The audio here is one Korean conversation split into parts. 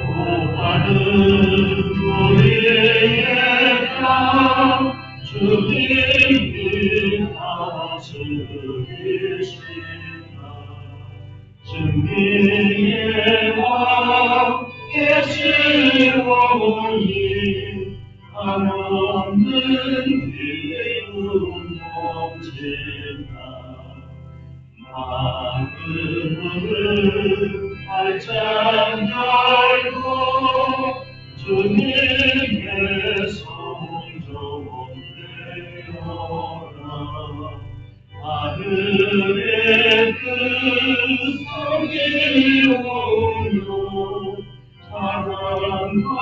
축복하는 우리의 땅 주님이 다스리신다. 승리의 왕 계시오니 한없는 기쁨 넘친다. 마음을 활짝 열고 주님의 성전 되어라. 하늘의 그 성기오며 사랑과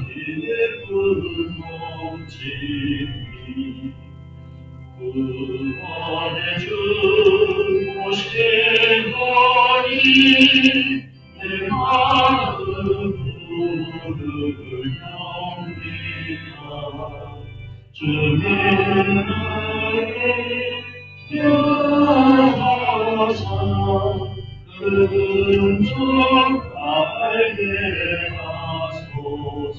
기쁨 넘치니 구원의 주 오시거니 내 마음 부르렵니다. 주님 나의 여하사 그 은총 알게 하소서.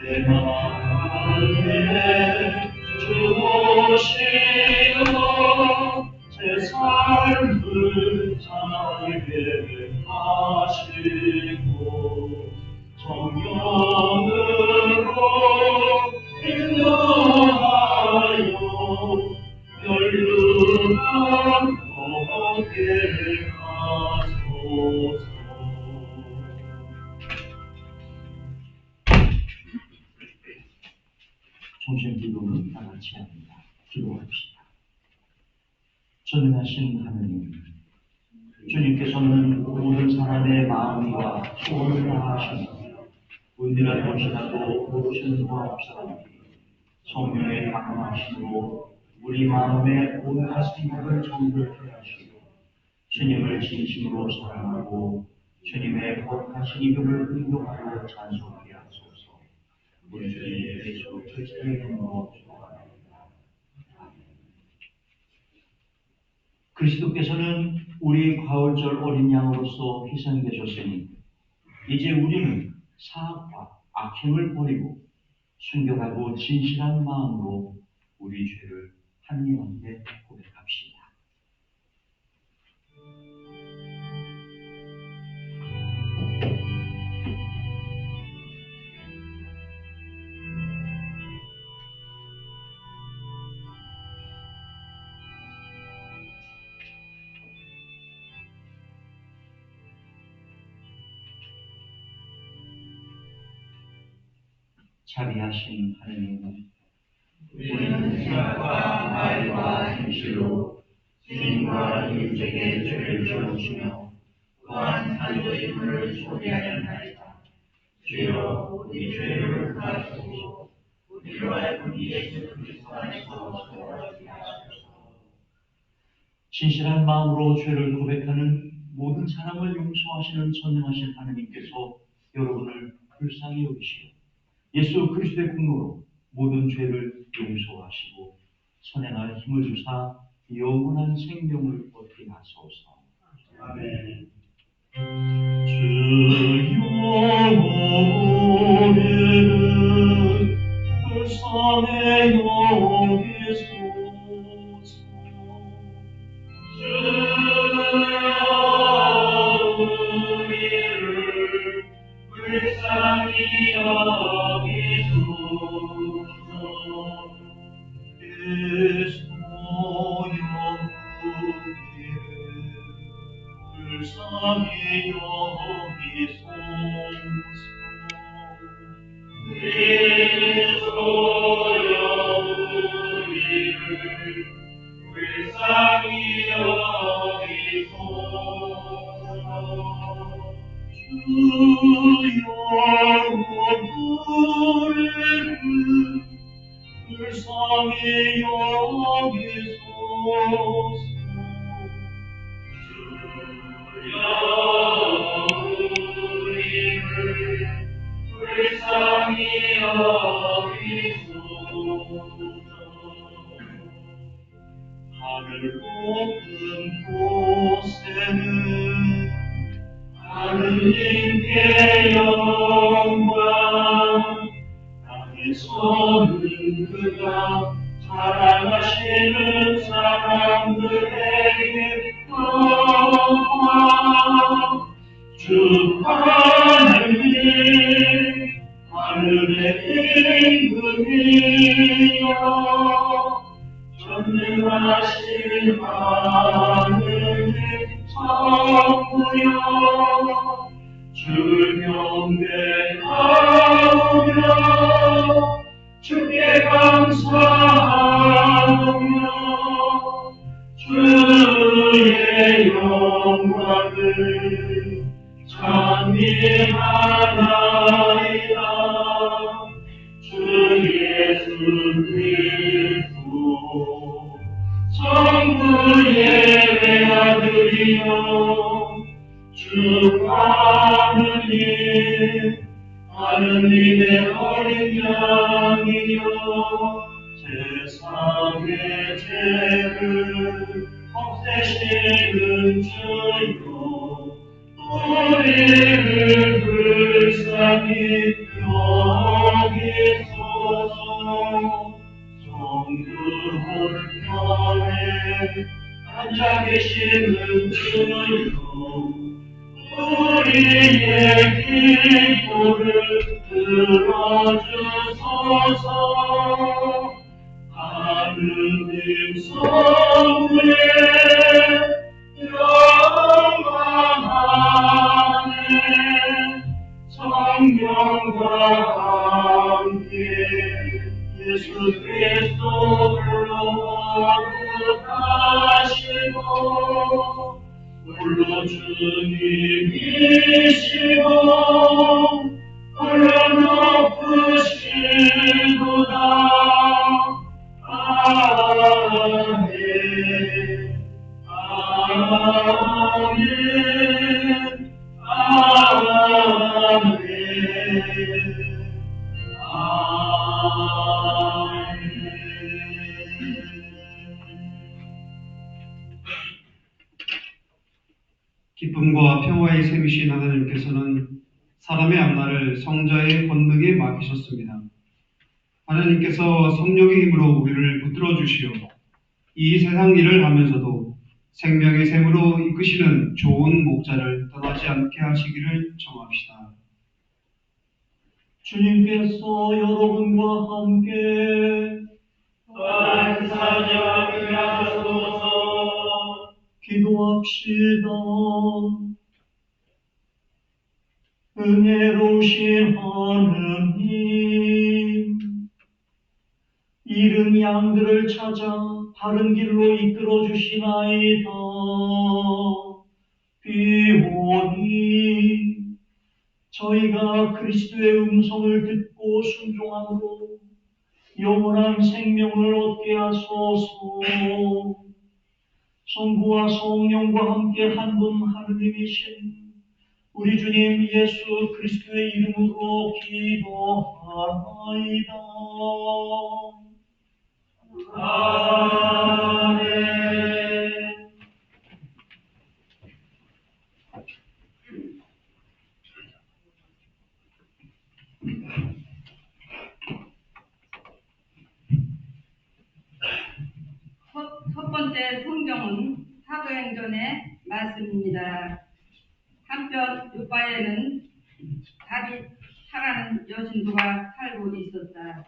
내 마음에 주 오시어 제 삶을 살게 하시고 성령으로 인도하여 열두만 걷게 하소서. 정신 기도는 다 같이 합니다. 기도합시다. 전능하신 하느님, 주님께서는 모든 사람의 마음과 소원을 다하시며 은밀한 것이라도 모르시는 것 없사오니 성령의 강함하심으로 우리 마음의 온갖 생각을 정결케 하시고 주님을 진심으로 사랑하고 주님의 거룩하신 이름을 의용하여 찬송하게 하소서. 우리 주님 예수 그리스도의 이름으로 축원합니다. 그리스도께서는 우리 가을절 어린 양으로서 희생되셨으니 이제 우리는 사악과 악행을 버리고 순결하고 진실한 마음으로 우리 죄를 하나님께 고백합시다. 자비하신 하느님, 우리는 생각과 말과 행실로 주님과 이웃에게 죄를 지어주며 또한 사도의 불을 소리하였나이다. 주여 우리 죄를 사하시고 우리로 하여금 예수 그리스도 안에서 세워지게 하소서. 진실한 마음으로 죄를 고백하는 모든 사람을 용서하시는 전능하신 하느님께서 여러분을 불쌍히 여기시고 예수 그리스도의 공로로 모든 죄를 용서하시고 선행할 힘을 주사 영원한 생명을 얻게 하소서. 아멘. 주여 우리를 불쌍히 여기소서. 주여 우리를 불쌍히 여기소서. 그리스도여 우리를 불쌍히 여기소서. 그리스도여 우리를 불쌍히 여기소서. 주여 우리를 불쌍히 여기소서. 주여 우리를 불쌍히 여기소서. 하늘 높은 곳에는 하느님께 영광, 땅에서는 그가 사랑하시는 사람들에게 영광. 주 하느님 하늘의 임금이여, 전능하신 하느님 성부여, 주 경배하오며 주께 감사하오며 주의 영광을 찬미하나이다. 주 예수 그리스도 성부의 외아들이여, 주 하느님 하느님의 어린 양이여, 세상의 죄를 없애시는 주여, 우리를 불쌍히 여기소서. 성부 우편에 앉아 계시는 주여, 우리의 기도를 들어주소서. 하느님 성부에 영광하네, 성령과 함께 예수 그리스도로 거룩하시고 홀로 주님이시고 홀로 높으시도다. 아멘. 아멘. 아멘. 기쁨과 평화의 셈이신 하나님께서는 사람의 앞날을 성자의 권능에 맡기셨습니다. 하나님께서 성령의 힘으로 우리를 붙들어 주시어 이 세상 일을 하면서도 생명의 셈으로 이끄시는 좋은 목자를 떠나지 않게 하시기를 청합시다. 주님께서 여러분과 함께 만사장을 하소서. 기도합시다. 은혜로우신 하느님, 잃은 양들을 찾아 바른 길로 이끌어 주시나이다. 비오니 저희가 그리스도의 음성을 듣고 순종함으로 영원한 생명을 얻게 하소서. 성부와 성령과 함께 한 분 하느님이신 우리 주님 예수 그리스도의 이름으로 기도하나이다. 아멘. 첫 번째 성경은 사도행전의 말씀입니다. 한편 요바에는 다윗 사라는 여신도가 살고 있었다.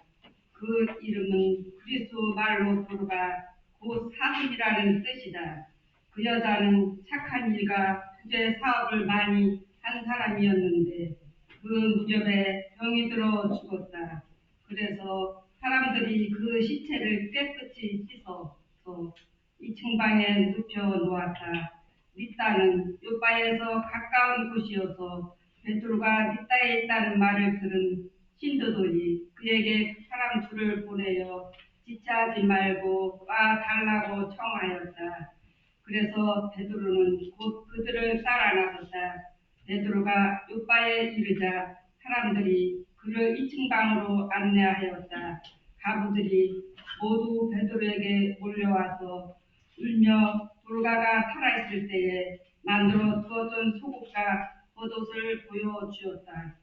그 이름은 그리스도 말로 돌아가 곧 사슴이라는 뜻이다. 그 여자는 착한 일과 투제 사업을 많이 한 사람이었는데 그 무렵에 병이 들어 죽었다. 그래서 사람들이 그 시체를 깨끗이 씻어서 2층 방에 눕혀 놓았다. 리따는 요바에서 가까운 곳이어서 베드로가 리따에 있다는 말을 들은 신도들이 그에게 사람 둘을 보내어 지체하지 말고 와 달라고 청하였다. 그래서 베드로는 곧 그들을 따라 나섰다. 베드로가 요바에 이르자 사람들이 그를 2층 방으로 안내하였다. 가부들이 모두 베드로에게 몰려와서 울며 돌가가 살아있을 때에 만들어 두었던 속옷과 겉옷을 보여주었다.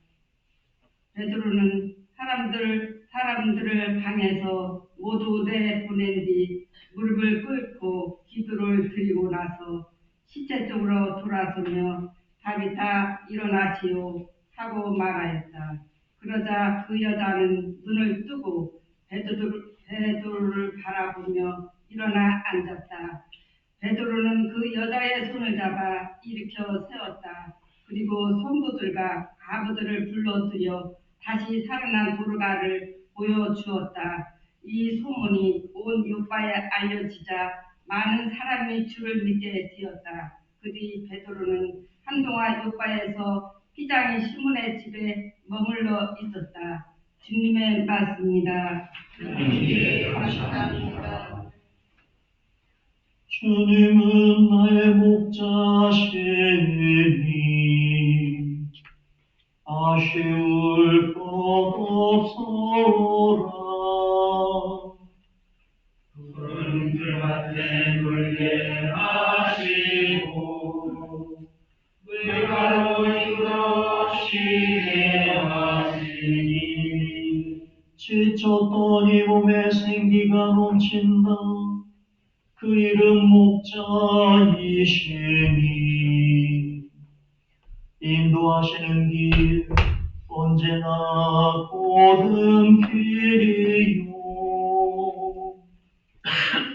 베드로는 사람들을 방에서 모두 내보낸 뒤 무릎을 꿇고 기도를 드리고 나서 시체 쪽으로 돌아서며 다비타 일어나시오 하고 말하였다. 그러자 그 여자는 눈을 뜨고 베드로를 바라보며 일어나 앉았다. 베드로는 그 여자의 손을 잡아 일으켜 세웠다. 그리고 성도들과 과부들을 불러들여 다시 살아난 도르가를 보여주었다. 이 소문이 온 요파에 알려지자 많은 사람이 주를 믿게 되었다. 그 뒤 베드로는 한동안 요파에서 피장이 시몬의 집에 머물러 있었다. 주님의 말씀입니다. 주님께 감사합니다. 주님은 나의 목자시니 아쉬울 것 없소라. 푸른 들밭에 놀게 하시고 물가로 이끌어시게 하시니 지쳤더니 몸에 생기가 넘친다. 그 이름 목자이시니 인도하시는 길 언제나 고든 길이요.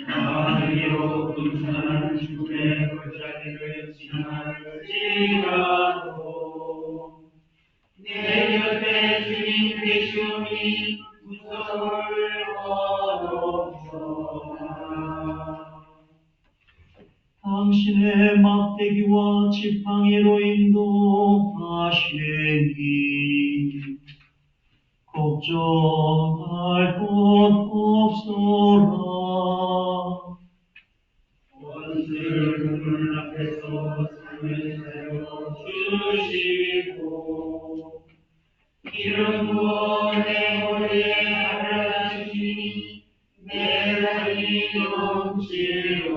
아니요 금산한 주의 골짜기를 지날지라도 내 곁에 주님 계시오니 무서울 것 없소서. 당신의 막대기와 지팡이로 인도하시니 걱정할 것 없소라. 원수를 눈물 앞에서 삶을 세워주시고 기름 부어 내 머리에 바르시니 내 살이 넘치옵니다.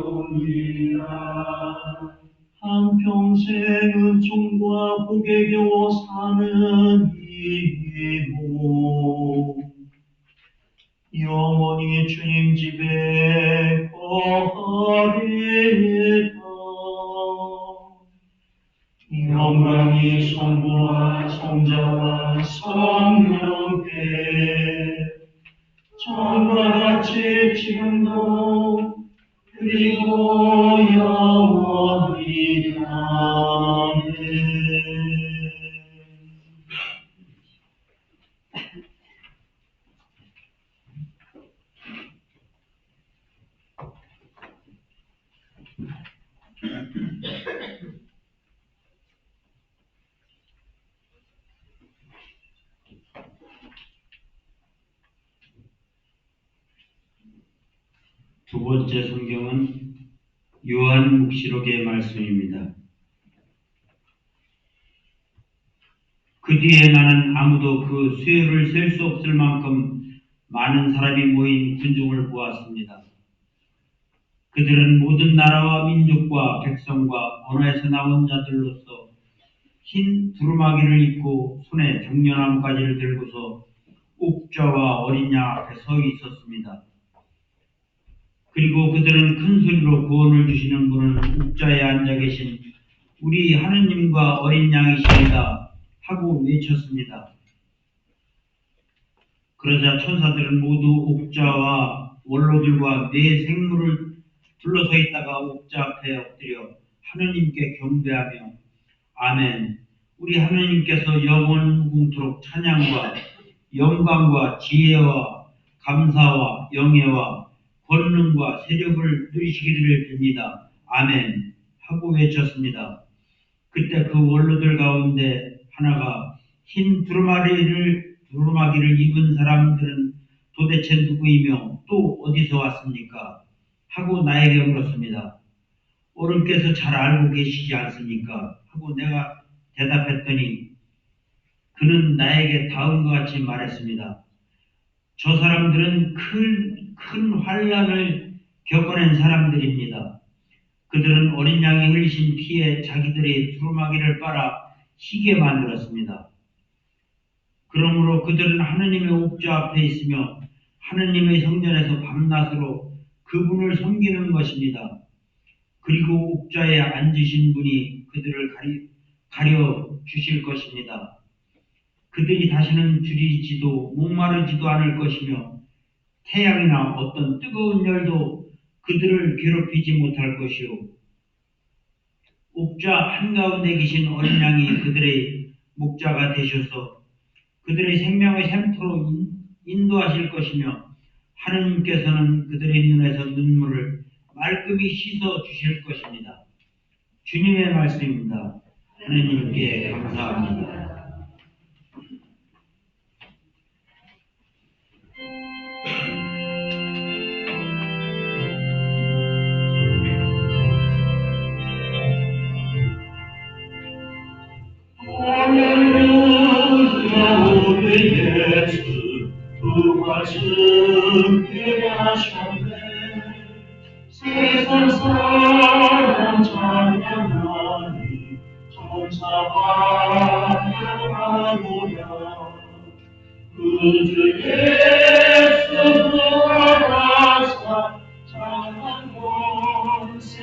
한평생 은총과 복에 겨워 사는 이모 영원히 주님 집에 거하리이다. 영광이 성부와 성자와 성령께 전과 같이 지금도 그리고 영원히 아멘. 두 번째 성경은 요한묵시록의 말씀입니다. 그 뒤에 나는 아무도 그 수요를 셀 수 없을 만큼 많은 사람이 모인 군중을 보았습니다. 그들은 모든 나라와 민족과 백성과 언어에서 나온 자들로서 흰 두루마기를 입고 손에 종려나무가지를 들고서 옥좌와 어린 양 앞에 서 있었습니다. 그리고 그들은 큰 소리로 구원을 주시는 분은 옥좌에 앉아 계신 우리 하느님과 어린 양이십니다 하고 외쳤습니다. 그러자 천사들은 모두 옥좌와 원로들과 네 생물을 둘러서 있다가 옥좌 앞에 엎드려 하느님께 경배하며 아멘. 우리 하느님께서 영원 무궁토록 찬양과 영광과 지혜와 감사와 영예와 권능과 세력을 누리시기를 빕니다. 아멘. 하고 외쳤습니다. 그때 그 원로들 가운데 하나가 흰 두루마기를 입은 사람들은 도대체 누구이며 또 어디서 왔습니까? 하고 나에게 물었습니다. 어른께서 잘 알고 계시지 않습니까? 하고 내가 대답했더니 그는 나에게 다음과 같이 말했습니다. 저 사람들은 큰 환난을 겪어낸 사람들입니다. 그들은 어린 양이 흘리신 피에 자기들의 두루마기를 빨아 희게 만들었습니다. 그러므로 그들은 하느님의 옥좌 앞에 있으며 하느님의 성전에서 밤낮으로 그분을 섬기는 것입니다. 그리고 옥좌에 앉으신 분이 그들을 가려 주실 것입니다. 그들이 다시는 줄이지도 목마르지도 않을 것이며 태양이나 어떤 뜨거운 열도 그들을 괴롭히지 못할 것이요. 옥좌 한가운데 계신 어린 양이 그들의 목자가 되셔서 그들의 생명의 샘터로 인도하실 것이며 하느님께서는 그들의 눈에서 눈물을 말끔히 씻어 주실 것입니다. 주님의 말씀입니다. 하느님께 감사합니다. 우리 예수 부활승케 하셨네. 세상 사람 찬양하니 천사와 영광하노라. 그주 예수 부활하사 장한 권세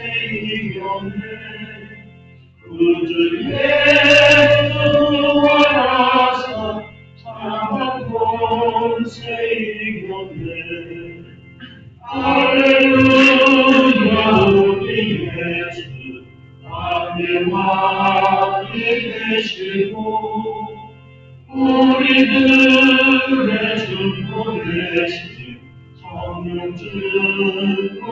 이겼네. 그주 예수 부활하사 장한 권세 이겼네. 할렐루야. 우리 예수 땅에 왕이 되시고 우리들의 주도 되신 성령 증거하시네.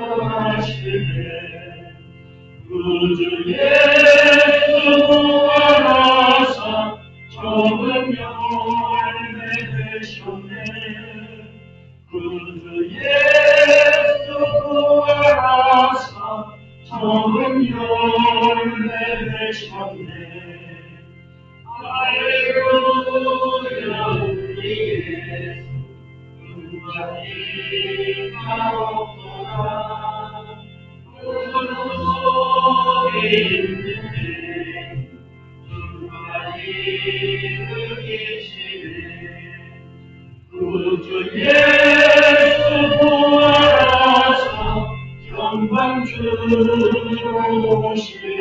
그주 예수 부활하사 적은 열매 되셨네. 그주 예수 부활하사 적은 열매 되셨네. 할렐루야. 우리 예수 그자리가 없도다. 구주 속에 있는데 그자리를 계시네. 그주 예수 부활하사 영광 주로 오시네.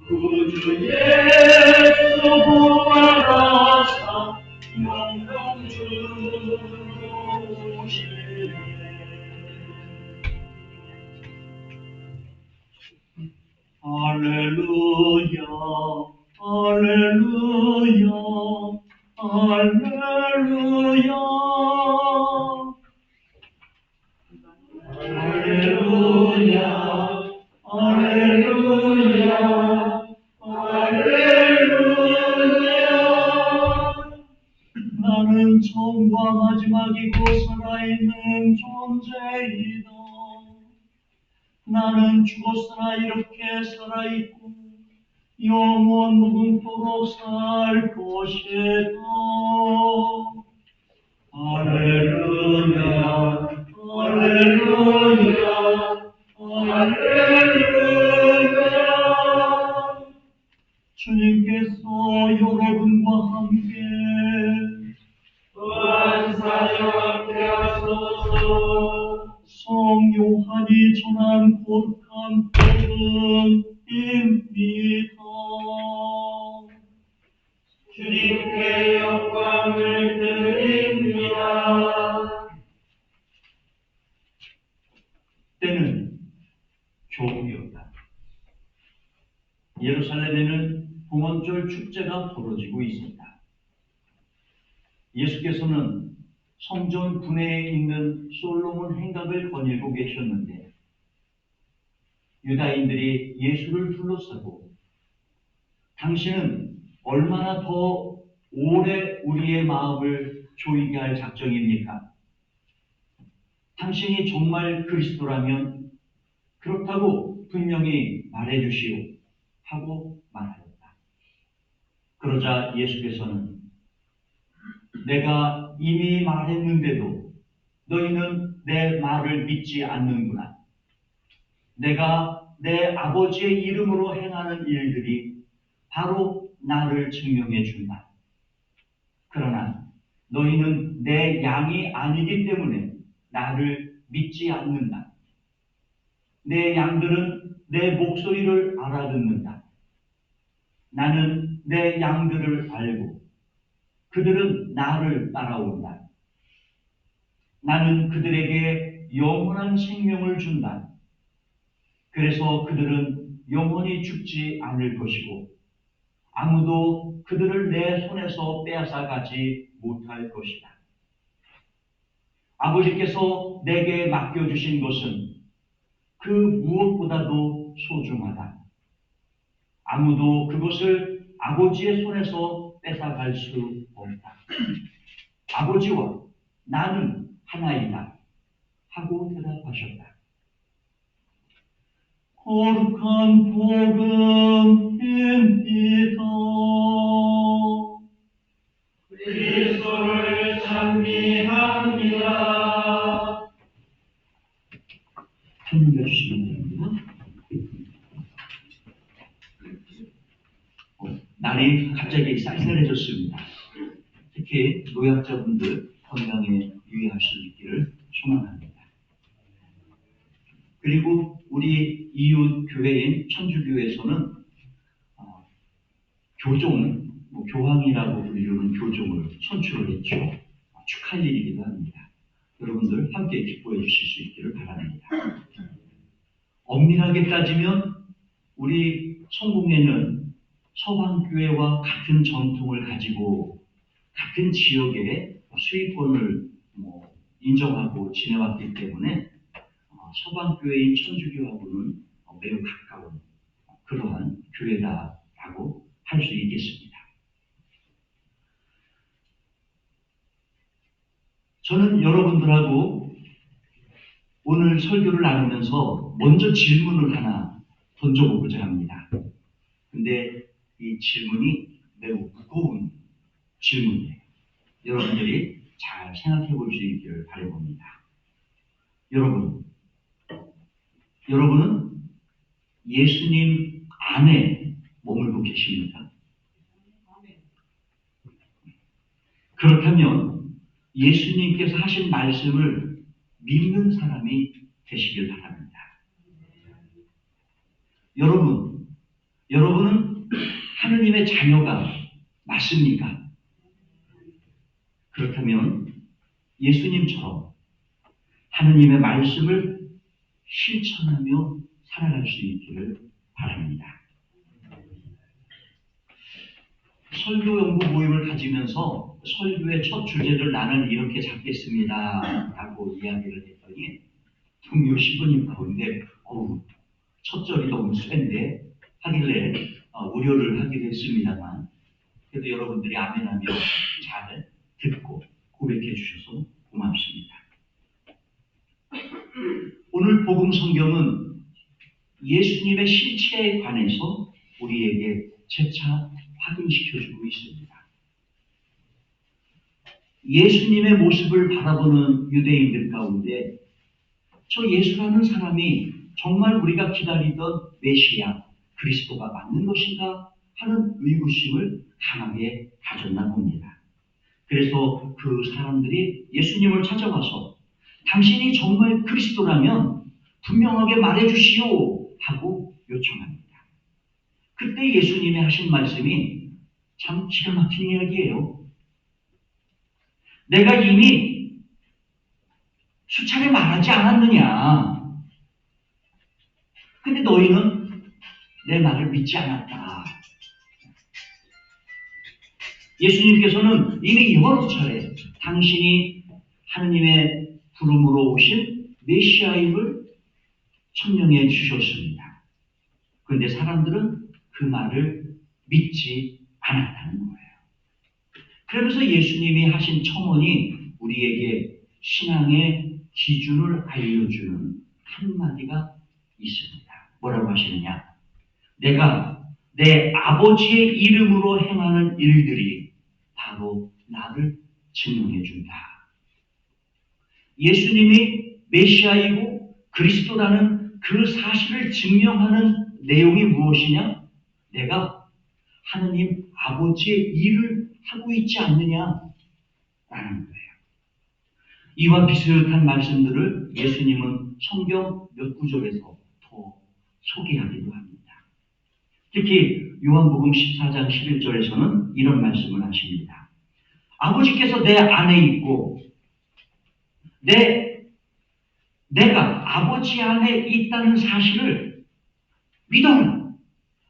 그주 예수 부활하사 영광 주로 오시네. 할렐루야. 할렐루야. 할렐루야. 할렐루야. 할렐루야. 할렐루야. 나는 처음과 마지막이고 살아있는 존재이다. 나는 죽었으나 이렇게 살아있고 영원 무궁토록 살 것이다. 할렐루야. 할렐루야. 할렐루야. 주님께서 여러분과 함께 또한 사랑 함께 하소서. 성요한이 전한 거룩한 복음입니다. 주님께 영광을 드립니다. 때는 겨울이었다. 예루살렘에는 봉헌절 축제가 벌어지고 있었다. 예수께서는 성전 분회에 있는 솔로몬 행각을 거닐고 계셨는데 유다인들이 예수를 둘러싸고 당신은 얼마나 더 오래 우리의 마음을 조이게 할 작정입니까? 당신이 정말 그리스도라면 그렇다고 분명히 말해주시오 하고 말하였다. 그러자 예수께서는 내가 이미 말했는데도 너희는 내 말을 믿지 않는구나. 내가 내 아버지의 이름으로 행하는 일들이 바로 나를 증명해 준다. 그러나 너희는 내 양이 아니기 때문에 나를 믿지 않는다. 내 양들은 내 목소리를 알아듣는다. 나는 내 양들을 알고 그들은 나를 따라온다. 나는 그들에게 영원한 생명을 준다. 그래서 그들은 영원히 죽지 않을 것이고 아무도 그들을 내 손에서 빼앗아가지 못할 것이다. 아버지께서 내게 맡겨주신 것은 그 무엇보다도 소중하다. 아무도 그것을 아버지의 손에서 뺏어갈 수 없다. 아버지와 나는 하나이다 하고 대답하셨다. 거룩한 복음입니다. 그리스도를 찬미합니다. 찬미해 주시면 됩니다. 날이 갑자기 쌀쌀해졌습니다. 특히 노약자분들 건강에 유의할 수 있기를 소망합니다. 그리고 우리 이웃 교회인 천주교에서는 교종, 교황이라고 불리는 교종을 선출을 했죠. 축하할 일이기도 합니다. 여러분들 함께 기뻐해 주실 수 있기를 바랍니다. 엄밀하게 따지면 우리 성공회는 서방교회와 같은 전통을 가지고 같은 지역의 수익권을 인정하고 지내왔기 때문에 서방교회인 천주교하고는 매우 가까운 그러한 교회다라고 할 수 있겠습니다. 저는 여러분들하고 오늘 설교를 나누면서 먼저 질문을 하나 던져보고자 합니다. 근데 이 질문이 매우 무거운 질문이에요. 여러분들이 잘 생각해 볼 수 있기를 바라봅니다. 여러분은 예수님 안에 머물고 계십니까? 그렇다면 예수님께서 하신 말씀을 믿는 사람이 되시길 바랍니다. 여러분은 하느님의 자녀가 맞습니까? 그렇다면 예수님처럼 하느님의 말씀을 실천하며 살아갈 수 있기를 바랍니다. 설교 연구 모임을 가지면서 설교의 첫 주제를 나는 이렇게 잡겠습니다 라고 이야기를 했더니 동료 신부님 가운데 첫 절이 너무 센데 하길래 우려를 하기도 했습니다만 그래도 여러분들이 아멘하며 잘 듣고 고백해 주셔서 고맙습니다. 오늘 복음 성경은 예수님의 실체에 관해서 우리에게 재차 확인시켜주고 있습니다. 예수님의 모습을 바라보는 유대인들 가운데 저 예수라는 사람이 정말 우리가 기다리던 메시아 그리스도가 맞는 것인가 하는 의구심을 강하게 가졌나 봅니다. 그래서 그 사람들이 예수님을 찾아와서 당신이 정말 그리스도라면 분명하게 말해주시오 하고 요청합니다. 그때 예수님이 하신 말씀이 참 기가 막힌 이야기예요. 내가 이미 수차례 말하지 않았느냐. 근데 너희는 내 말을 믿지 않았다. 예수님께서는 이미 여러 차례 당신이 하느님의 부름으로 오신 메시아임을 설명해 주셨습니다. 그런데 사람들은 그 말을 믿지 않았다는 거예요. 그러면서 예수님이 하신 첨언이 우리에게 신앙의 기준을 알려주는 한마디가 있습니다. 뭐라고 하시느냐? 내가 내 아버지의 이름으로 행하는 일들이 바로 나를 증명해 준다. 예수님이 메시아이고 그리스도라는 그 사실을 증명하는 내용이 무엇이냐? 내가 하느님 아버지의 일을 하고 있지 않느냐라는 거예요. 이와 비슷한 말씀들을 예수님은 성경 몇 구절에서 더 소개하기도 합니다. 특히 요한복음 14장 11절에서는 이런 말씀을 하십니다. 아버지께서 내 안에 있고 내가 아버지 안에 있다는 사실을 믿어라.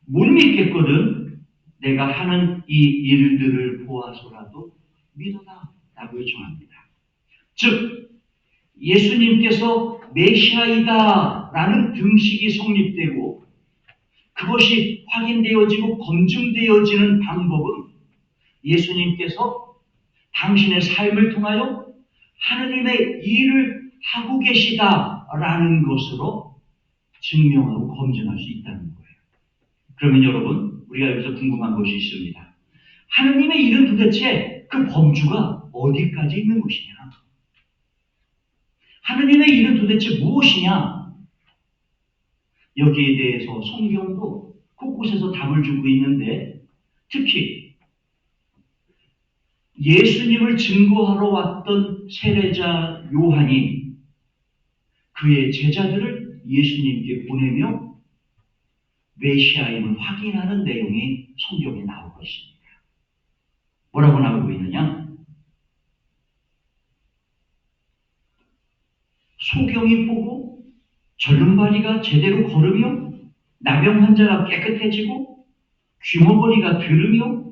못 믿겠거든 내가 하는 이 일들을 보아서라도 믿어라 라고 요청합니다. 즉 예수님께서 메시아이다 라는 등식이 성립되고 그것이 확인되어지고 검증되어지는 방법은 예수님께서 당신의 삶을 통하여 하느님의 일을 하고 계시다라는 것으로 증명하고 검증할 수 있다는 거예요. 그러면 여러분, 우리가 여기서 궁금한 것이 있습니다. 하느님의 일은 도대체 그 범주가 어디까지 있는 것이냐? 하느님의 일은 도대체 무엇이냐? 여기에 대해서 성경도 곳곳에서 답을 주고 있는데 특히 예수님을 증거하러 왔던 세례자 요한이 그의 제자들을 예수님께 보내며 메시아임을 확인하는 내용이 성경에 나오고 있습니다. 뭐라고 나오고 있느냐? 소경이 보고 절름발이가 제대로 걸으며 나병 환자가 깨끗해지고 귀머거리가 들으며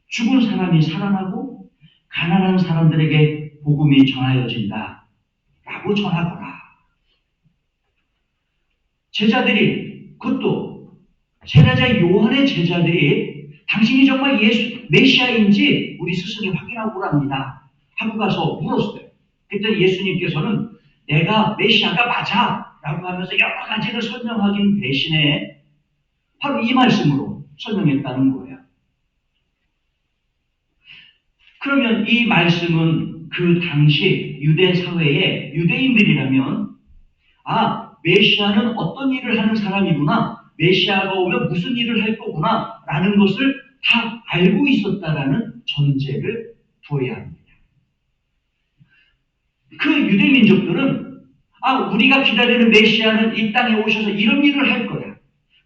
죽은 사람이 살아나고 가난한 사람들에게 복음이 전하여진다 라고 전하거라. 제자들이, 그것도 세례자 요한의 제자들이 당신이 정말 메시아인지 우리 스승이 확인하고 오랍니다 하고 가서 물었어요. 그때 예수님께서는 내가 메시아가 맞아 라고 하면서 여러 가지를 설명하긴 대신에 바로 이 말씀으로 설명했다는 거예요. 그러면 이 말씀은 그 당시 유대 사회의 유대인들이라면 메시아는 어떤 일을 하는 사람이구나, 메시아가 오면 무슨 일을 할 거구나 라는 것을 다 알고 있었다라는 전제를 두어야 합니다. 그 유대 민족들은 우리가 기다리는 메시아는 이 땅에 오셔서 이런 일을 할 거야.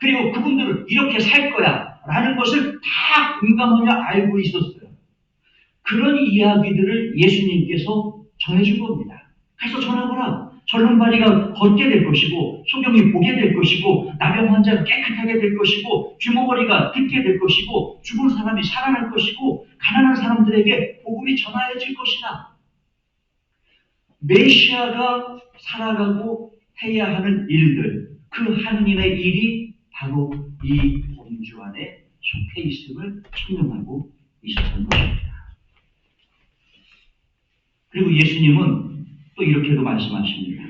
그리고 그분들은 이렇게 살 거야 라는 것을 다 공감하며 알고 있었어요. 그런 이야기들을 예수님께서 전해준 겁니다. 가서 전하거라. 절름발이가 걷게 될 것이고 소경이 보게 될 것이고 나병 환자가 깨끗하게 될 것이고 귀머거리가 듣게 될 것이고 죽은 사람이 살아날 것이고 가난한 사람들에게 복음이 전하여질 것이다. 메시아가 살아가고 해야 하는 일들, 그 하느님의 일이 바로 이 범주 안에 속해 있음을 설명하고 있었던 것입니다. 그리고 예수님은 또 이렇게도 말씀하십니다.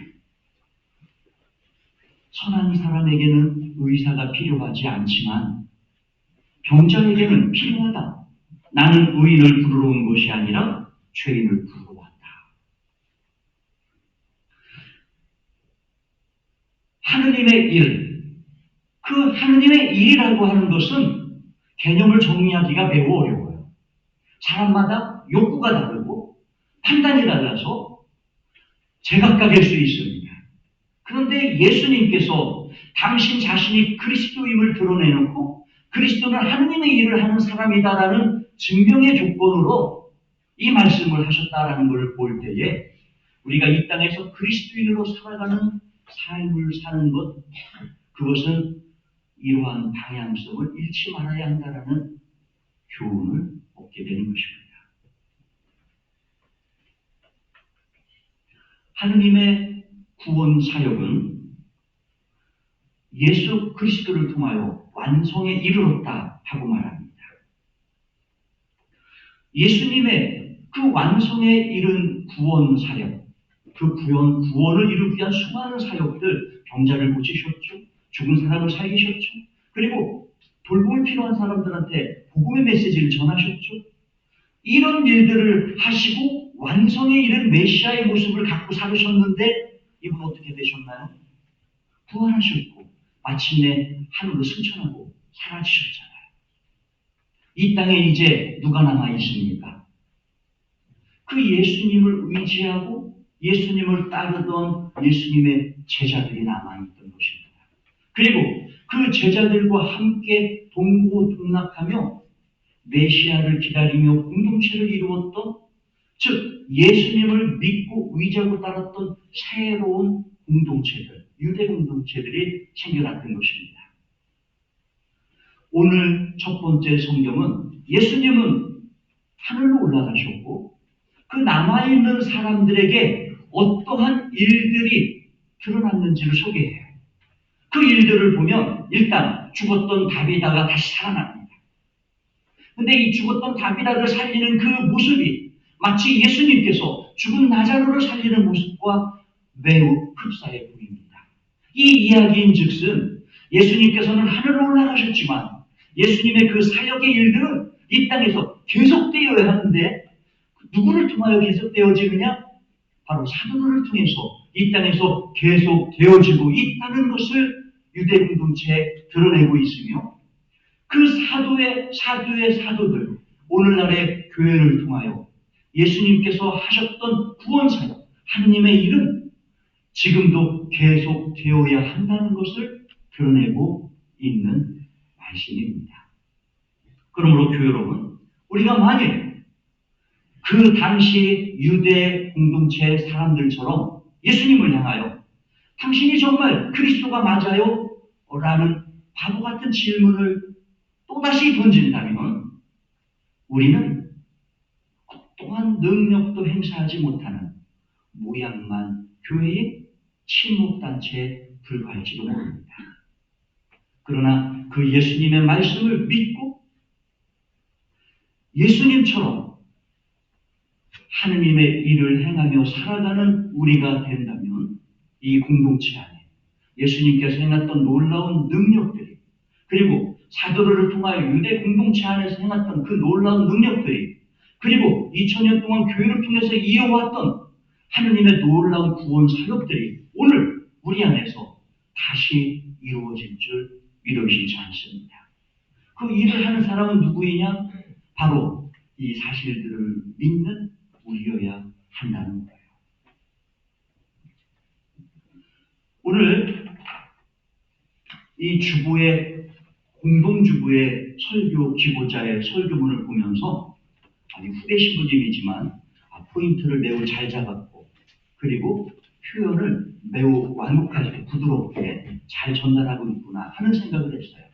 선한 사람에게는 의사가 필요하지 않지만 병자에게는 필요하다. 나는 의인을 부르러 온 것이 아니라 죄인을 부르러 왔다. 하느님의 일, 그 하느님의 일이라고 하는 것은 개념을 정리하기가 매우 어려워요. 사람마다 욕구가 다르고 판단이 달라서 제각각일 수 있습니다. 그런데 예수님께서 당신 자신이 그리스도임을 드러내놓고 그리스도는 하느님의 일을 하는 사람이다라는 증명의 조건으로 이 말씀을 하셨다라는 것을 볼 때에 우리가 이 땅에서 그리스도인으로 살아가는 삶을 사는 것, 그것은 이러한 방향성을 잃지 말아야 한다라는 교훈을 얻게 되는 것입니다. 하느님의 구원 사역은 예수 그리스도를 통하여 완성에 이르렀다 하고 말합니다. 예수님의 그 완성에 이른 구원 사역, 그 구원을 이루기 위한 수많은 사역들, 병자를 고치셨죠, 죽은 사람을 살리셨죠, 그리고 돌봄이 필요한 사람들한테 복음의 메시지를 전하셨죠. 이런 일들을 하시고 완성에 이른 메시아의 모습을 갖고 살으셨는데 이분 어떻게 되셨나요? 부활하셨고 마침내 하늘로 승천하고 사라지셨잖아요. 이 땅에 이제 누가 남아 있습니까? 그 예수님을 의지하고 예수님을 따르던 예수님의 제자들이 남아있던 것입니다. 그리고 그 제자들과 함께 동고동락하며 메시아를 기다리며 공동체를 이루었던, 즉 예수님을 믿고 의지하고 따랐던 새로운 공동체들, 유대 공동체들이 생겨났던 것입니다. 오늘 첫 번째 성경은 예수님은 하늘로 올라가셨고 그 남아있는 사람들에게 어떠한 일들이 드러났는지를 소개해요. 그 일들을 보면 일단 죽었던 다비다가 다시 살아납니다. 근데 이 죽었던 다비다를 살리는 그 모습이 마치 예수님께서 죽은 나자로를 살리는 모습과 매우 흡사해 보입니다. 이 이야기인 즉슨 예수님께서는 하늘로 올라가셨지만 예수님의 그 사역의 일들은 이 땅에서 계속되어야 하는데 누구를 통하여 계속되어지느냐? 바로 사도들을 통해서 이 땅에서 계속되어지고 있다는 것을 유대 공동체에 드러내고 있으며 그 사도의 사도들, 오늘날의 교회를 통하여 예수님께서 하셨던 구원사역, 하느님의 일은 지금도 계속되어야 한다는 것을 드러내고 있는 말씀입니다. 그러므로 교회 여러분, 우리가 만일 그 당시 유대 공동체 사람들처럼 예수님을 향하여 당신이 정말 그리스도가 맞아요? 라는 바보 같은 질문을 또다시 던진다면 우리는 어떠한 능력도 행사하지 못하는 모양만 교회의 침묵단체에 불과할지도 모릅니다. 그러나 그 예수님의 말씀을 믿고 예수님처럼 하느님의 일을 행하며 살아가는 우리가 된다면 이 공동체 안에 예수님께서 행했던 놀라운 능력들이, 그리고 사도들을 통하여 유대 공동체 안에서 행했던 그 놀라운 능력들이, 그리고 2000년 동안 교회를 통해서 이어왔던 하느님의 놀라운 구원 사역들이 오늘 우리 안에서 다시 이루어질 줄 믿어지지 않습니다. 그 일을 하는 사람은 누구이냐? 바로 이 사실들을 믿는 우리여야 한다는 거예요. 오늘 이 주보의 공동주보의 설교 기고자의 설교문을 보면서 아주 후배 신부님이지만 포인트를 매우 잘 잡았고 그리고 표현을 매우 완곡하게 부드럽게 잘 전달하고 있구나 하는 생각을 했어요.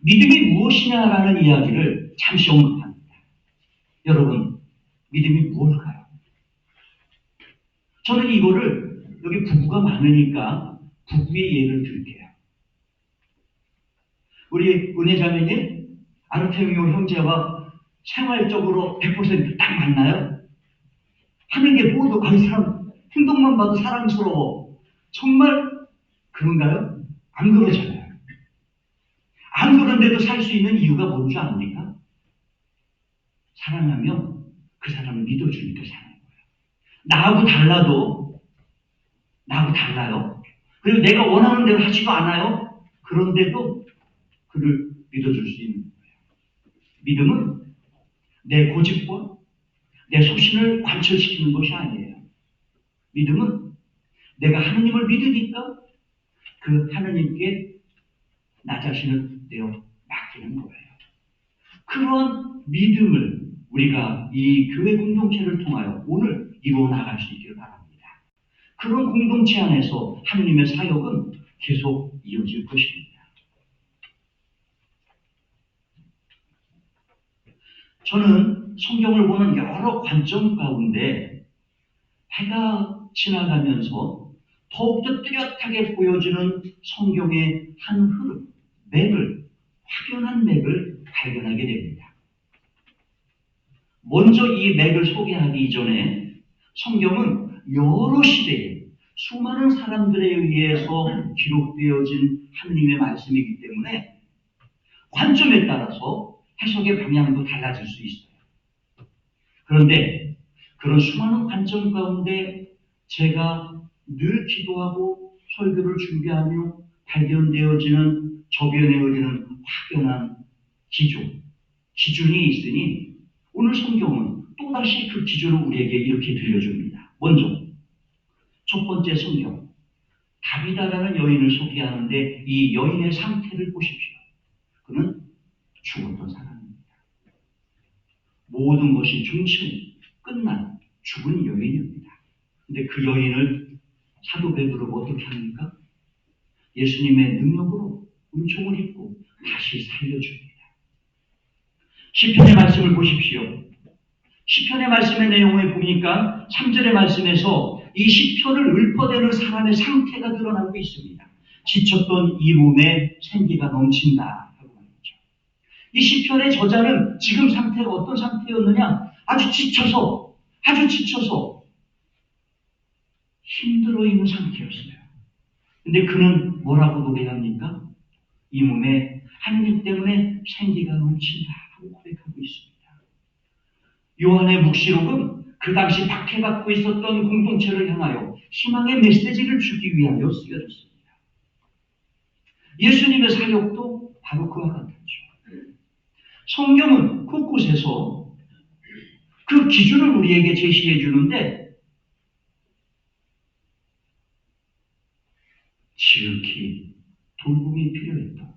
믿음이 무엇이냐라는 이야기를 잠시 언급합니다. 여러분, 믿음이 무엇일까요? 저는 이거를 여기 부부가 많으니까 부부의 예를 들게요. 우리 은혜자매님, 아르테미오 형제와 생활적으로 100%딱 맞나요? 하는 게 뭐도 거의 사람, 행동만 봐도 사랑스러워. 정말 그런가요? 안 그러잖아요. 안 그런데도 살 수 있는 이유가 뭔 줄 압니까? 사랑하면 그 사람을 믿어주니까 사는 거예요. 나하고 달라요. 그리고 내가 원하는 대로 하지도 않아요. 그런데도 그를 믿어줄 수 있는 거예요. 믿음은 내 고집과 내 소신을 관철시키는 것이 아니에요. 믿음은 내가 하느님을 믿으니까 그 하느님께 나 자신을 내어 맡기는 거예요. 그런 믿음을 우리가 이 교회 공동체를 통하여 오늘 이루어 나갈 수 있기를 바랍니다. 그런 공동체 안에서 하느님의 사역은 계속 이어질 것입니다. 저는 성경을 보는 여러 관점 가운데 해가 지나가면서 더욱더 뚜렷하게 보여지는 성경의 한 흐름, 확연한 맥을 발견하게 됩니다. 먼저 이 맥을 소개하기 이전에 성경은 여러 시대에 수많은 사람들에 의해서 기록되어진 하느님의 말씀이기 때문에 관점에 따라서 해석의 방향도 달라질 수 있어요. 그런데 그런 수많은 관점 가운데 제가 늘 기도하고 설교를 준비하며 발견되어지는 저변에어지는 확연한 기준이 있으니 오늘 성경은 또다시 그 기준을 우리에게 이렇게 들려줍니다. 먼저 첫 번째 성경 다비다라는 여인을 소개하는데 이 여인의 상태를 보십시오. 그는 죽었던 사람입니다. 모든 것이 종신 끝난 죽은 여인입니다. 근데 그 여인을 사도 베드로가 어떻게 합니까? 예수님의 능력으로 은총을 입고 다시 살려줍니다. 시편의 말씀을 보십시오. 시편의 말씀의 내용을 보니까 3절의 말씀에서 이 시편을 읊어대는 사람의 상태가 드러나고 있습니다. 지쳤던 이 몸에 생기가 넘친다 하고 말이죠. 이 시편의 저자는 지금 상태가 어떤 상태였느냐? 아주 지쳐서 힘들어 있는 상태였어요. 근데 그는 뭐라고 노래합니까? 이 몸에 하느님 때문에 생기가 넘친다 하고 고백하고 있습니다. 요한의 묵시록은 그 당시 박해받고 있었던 공동체를 향하여 희망의 메시지를 주기 위하여 쓰여졌습니다. 예수님의 사역도 바로 그와 같았죠. 성경은 곳곳에서 그 기준을 우리에게 제시해 주는데 지극히 돌봄이 필요했던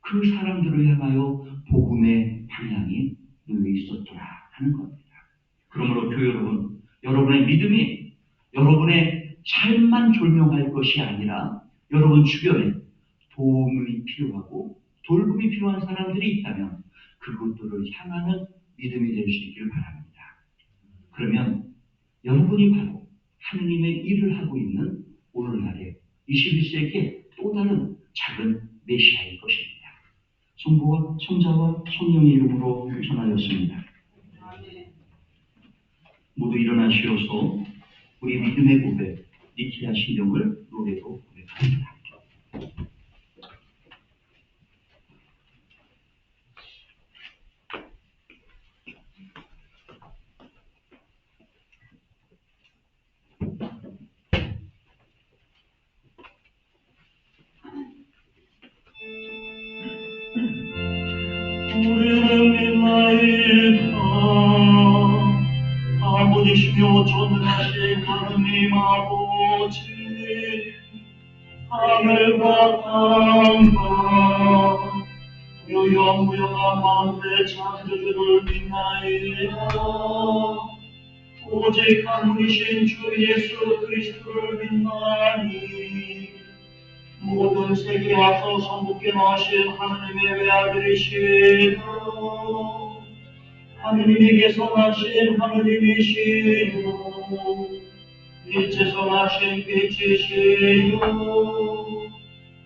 그 사람들을 향하여 복음의 방향이 놓여 있었더라 하는 겁니다. 그러므로 교회 여러분, 여러분의 믿음이 여러분의 삶만 졸명할 것이 아니라 여러분 주변에 도움이 필요하고 돌봄이 필요한 사람들이 있다면 그것들을 향하는 믿음이 될 수 있기를 바랍니다. 그러면 여러분이 바로 하느님의 일을 하고 있는 오늘날의 21세기의 또 다른 작은 메시아일 것입니다. 성부와 성자와 성령의 이름으로 전하였습니다. 모두 일어나시어서 우리 믿음의 고백, 니케아 신경을 노래로 고백합니다. 우리는 믿나이다. 아버지시며 전능하신 하느님 아버지, 하늘과 땅과 무영무영한 만물의 창조주를 믿나이다. 오직 한 분이신 주 예수 그리스도를 믿나니 모든 세계 앞서 성부께 나신 하느님의 외아들이시다. 하느님에게서 나신 하느님이시요 빛에서 나신 빛이시요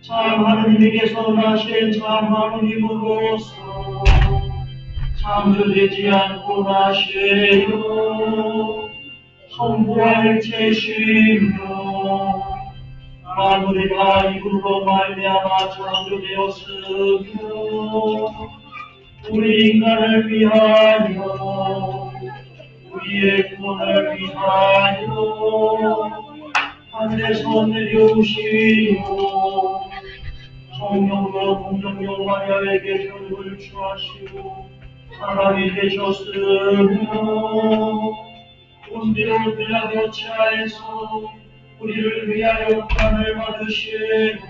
참 하느님에게서 나신 참 하느님으로서 창조되지 않고 나시요 성부와 일체시며 만물이 다 이분으로 말미암아 창조되었으며 우리 인간을 위하여 우리의 구원을 위하여 하늘에서 내려오시고 성령으로 동정녀 마리아에게 혈육을 취하시고 사람이 되셨으며 본디오 빌라도 치하에서 우리를 위하여 고난을 받으시고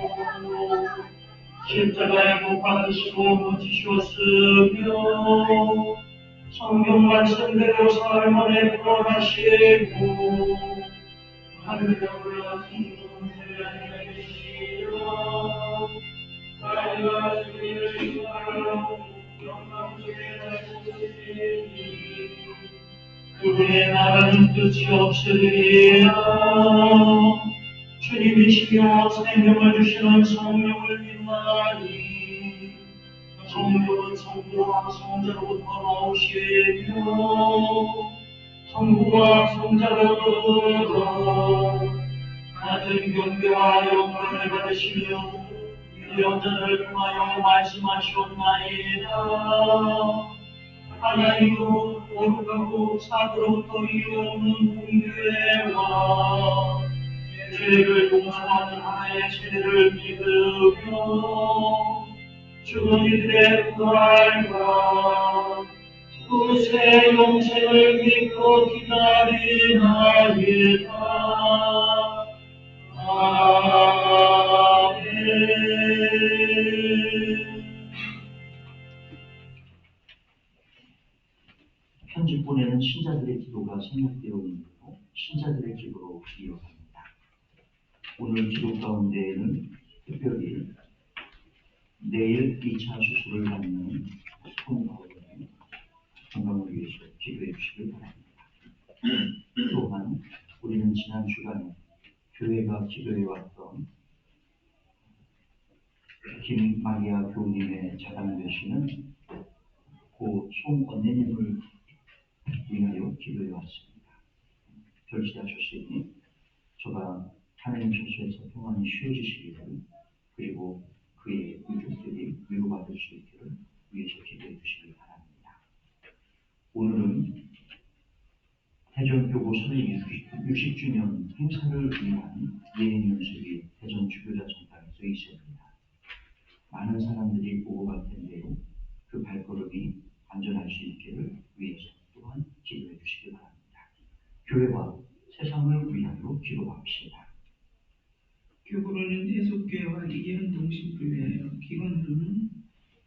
십자가에 못 박히시고 묻히셨으며 성경 말씀대로 사흘 만에 부활하시고 하늘에 올라가신 하나님의 계시오 하나님과 주님을 인하여 영광 속에 나시니 그분의 나라는 끝이 없으리라. 주님이시며 생명을 주시는 성령을 믿나니 성령은 성부와 성자로부터 나오시며 성부와 성자로부터 같은 경배와 영광을 받으시며 유전자를 통하여 말씀하셨나이다. 하나님도 거룩하고 사도로부터 이어오는 공교회와 죄를 용서하는 하나의 세례를 믿으며 죽은 이들의 부활과 새 영생을 믿고 기다리나이다. 아멘. 편지 보내는 신자들의 기도가 생략되어 있는데요. 신자들의 기도로 이어갑니다. 오늘 기도 가운데에는 특별히 내일 2차 수술을 받는 손가운의 건강을 위해서 기도해 주시길 바랍니다. 또한 우리는 지난 주간에 교회가 기도해 왔던 김마리아 교우님의 자당되시는 고 송언니님을 위하여 기도해 왔습니다. 결실하셨으니 저가 하나님 처소에서 평안히 쉬어지시기를, 그리고 그의 유족들이 위로받을 수 있기를 위해서 기도해 주시기 바랍니다. 오늘은 대전교구 설립 60주년 행사를 위한 예행 연습이 대전 주교자 전당에서 있습니다. 많은 사람들이 보고 갈 텐데요. 그 발걸음이 안전할 수 있기를 위해서 또한 기도해 주시기 바랍니다. 교회와 세상을 위하여 기도합시다. 교구로는 대속교회와 이계운동신부예요. 기관으로는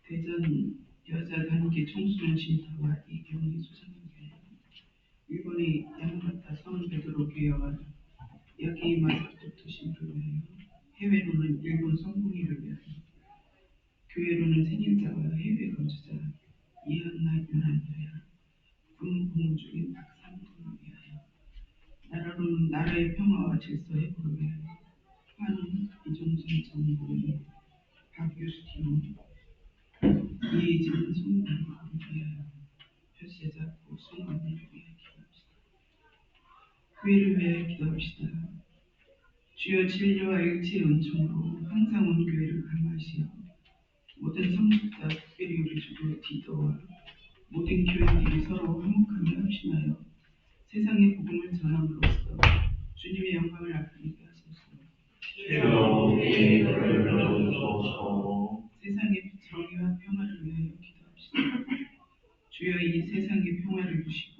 대전 여자 단기 청소년 쉼터와 이경희 소장님께요. 일본의 야마가타 성 베드로 교회와 여기 마사코토 신부예요. 해외로는 일본 성공회를 위하여, 교회로는 생일자와 해외 거주자 이한나 유난자야, 군 복무 중인 박상돈을 위하여, 나라로는 나라의 평화와 질서 회복을 위하여 환웅, 이종선 정부의 박유스티노, 이혜진 송군을 위하여, 별세자 고승언니를 위하여 기도합시다. 교회를 위하여 기도합시다. 주여 진리와 일치의 은총으로 항상 온 교회를 감하시어 모든 성직자, 특별히 우리 주교 디도와 모든 교회들이 서로 화목하며 합심하여 세상의 복음을 전함으로써 주님의 영광을 나타내게 하소서. 주여 우리의 기도를 들어주소서. 세상의 정의와 평화를 위하여 기도합시다. 주여 이 세상의 평화를 주시고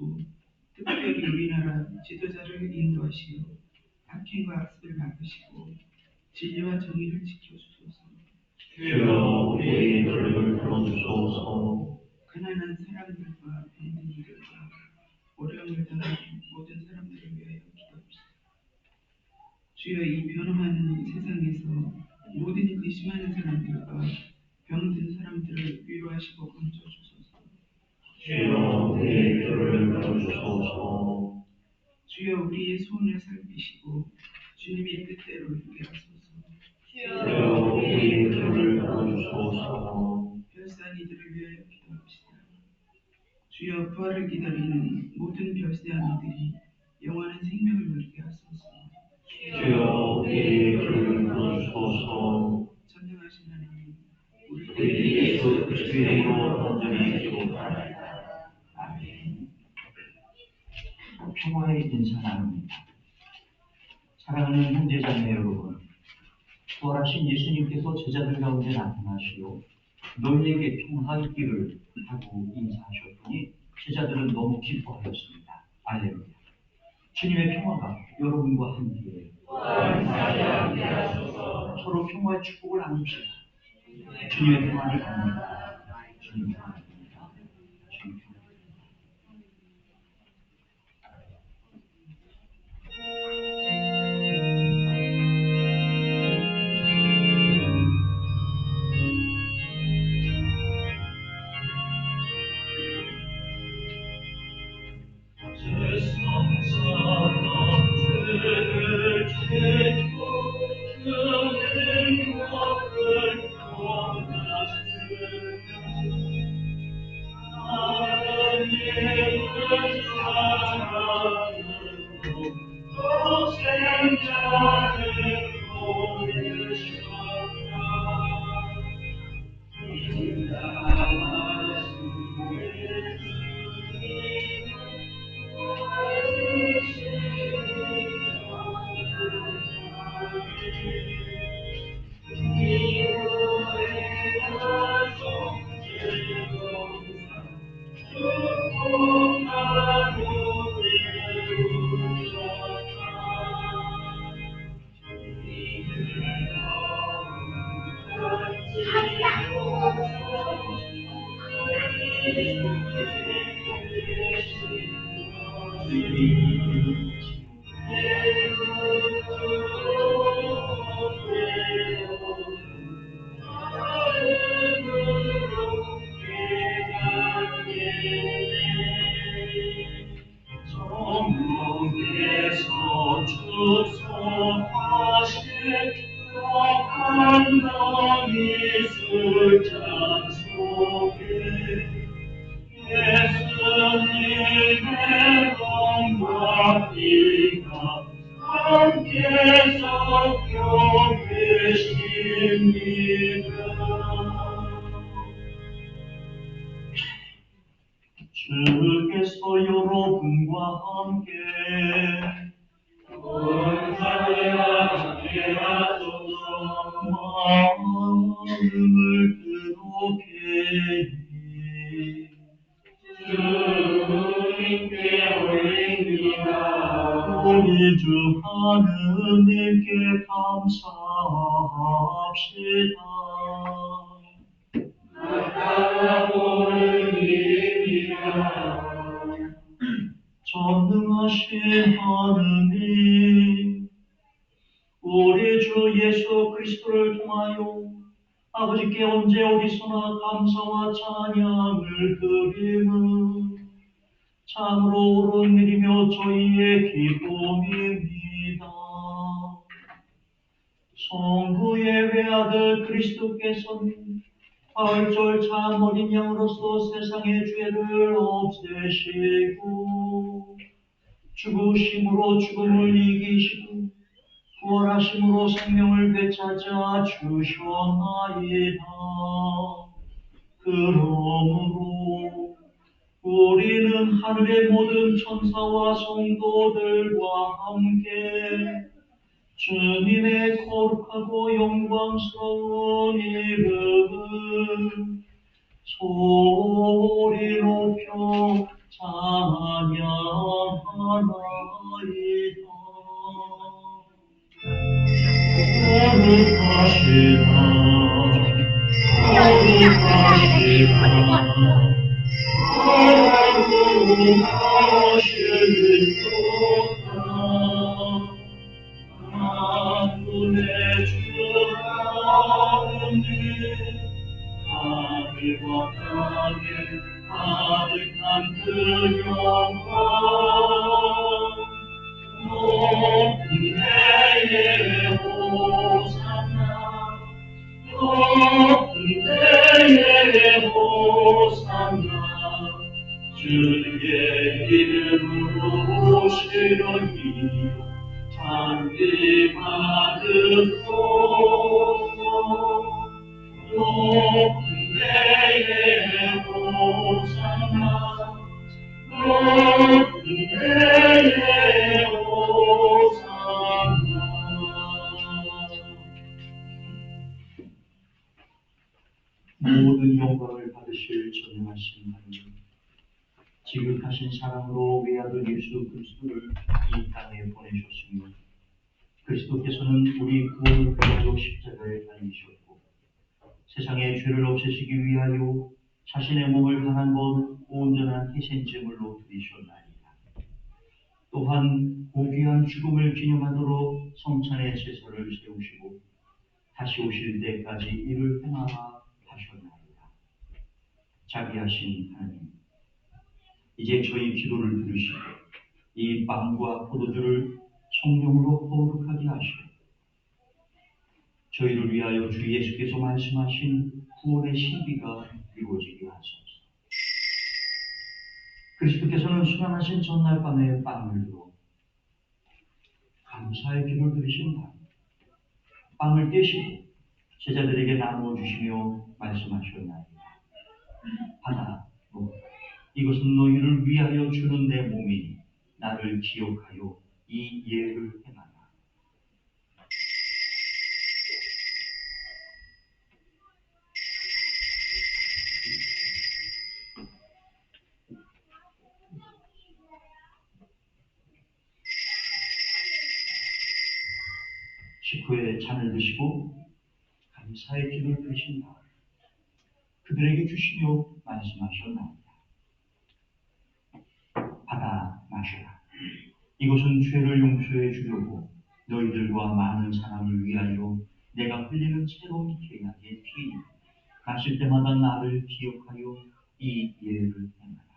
특별히 우리나라 지도자를 인도하시어 악행과 악습을 막으시고 진리와 정의를 지켜주소서. 주여 우리의 기도를 들어주소서. 가난한 사람들과 병든이들과 어려움을 당하는 모든 사람들을 위하여 기도합시다. 주여 이 변화하는 세상에서 모든 의심하는 사람들과 병든 사람들을 위로하시고 건져주소서. 주여 우리의 기도를 들어주소서. 주여 우리의 소원을 살피시고 주님의 뜻대로 이루게 하소서. 주여 우리의 기도를 들어주소서. 별세한 이들을 위하여 기도합시다. 주여 부활을 기다리는 모든 별세한 이들이 영원한 생명을 누리게 하소서. 주여 우리의 기도를 들어주소서. 전능하신 하나님, 우리 예수 그리스도의 이름으로 간절히 기도합니다. 아멘. 평화의 인사 나눕니다. 사랑하는 형제자매 여러분, 부활하신 예수님께서 제자들 가운데 나타나시어 너희에게 평화 있기를 하고 인사하셨더니 제자들은 너무 기뻐하였습니다. 알렐루야. 주님의 평화가 여러분과 함께 서로 평화의 축복을 나눕시다. 주님의 평화를 받습니다. 주님의 평화를 받습니다. 주님의 평화를 성령께서 축소하신 한 명이 술잔 속에 예수님의 몸과 피가 함께 섞여 계십니다. 주께서 여러분과 함께 마음을 뜨겁게 주님께 올립니다. 우리 주 하느님께 감사합시다. 마땅하고 올립니다. 전능하신 하느님, 우리 주 예수 그리스도를 통하여 아버지께 언제 어디서나 감사와 찬양을 드림은 참으로 옳은 일이며 저희의 기쁨입니다. 성부의 외아들 그리스도께서는 가을절 참 어린 양으로서 세상의 죄를 없애시고 죽으심으로 죽음을 이기시고 부활하심으로 생명을 되찾아 주셨나이다. 그러므로 우리는 하늘의 모든 천사와 성도들과 함께 주님의 거룩하고 영광스러운 이름을 소리 높여 찬양하나이다. 거룩하시라, 거룩하시라, 거룩하시리로다. 만군의 주 하느님, 하늘과 땅에 가득한 그 영광, 높은 데에 호산나, 높은 데에 호산나, 주의 이름으로 오시려니 잔디 받으소서. 높은 데에 호산나, 높은 데에 호산나. 모든 영광을 받으실 전능하신 하나님, 지극하신 사랑으로 외아들 예수 그리스도를 이 땅에 보내셨으며 그리스도께서는 우리 구원을 위하여 십자가에 달리셨고 세상의 죄를 없애시기 위하여 자신의 몸을 단 한 번 온전한 희생제물로 드리셨나이다. 또한 고귀한 죽음을 기념하도록 성찬의 제사를 세우시고 다시 오실 때까지 이를 행하라 하셨나이다. 자비하신 하나님, 이제 저희 기도를 들으시고 이 빵과 포도주를 성령으로 거룩하게 하시고 저희를 위하여 주 예수께서 말씀하신 구원의 신비가 이루어지게 하소서. 그리스도께서는 순환하신 전날 밤에 빵을 들어 감사의 기도를 드리신다. 빵을 떼시고 제자들에게 나누어 주시며 말씀하셨나이다. 받아 먹어. 이것은 너희를 위하여 주는 내 몸이니 나를 기억하여 이 예를 행하라. 식후에 잔을 드시고 감사의 기도를 드리신다. 그들에게 주시며 말씀하셨나이다. 받아 마셔라. 이것은 죄를 용서해 주려고 너희들과 많은 사람을 위하여 내가 흘리는 새로운 계약의 피니 마실 때마다 나를 기억하여 이 예를 행하라.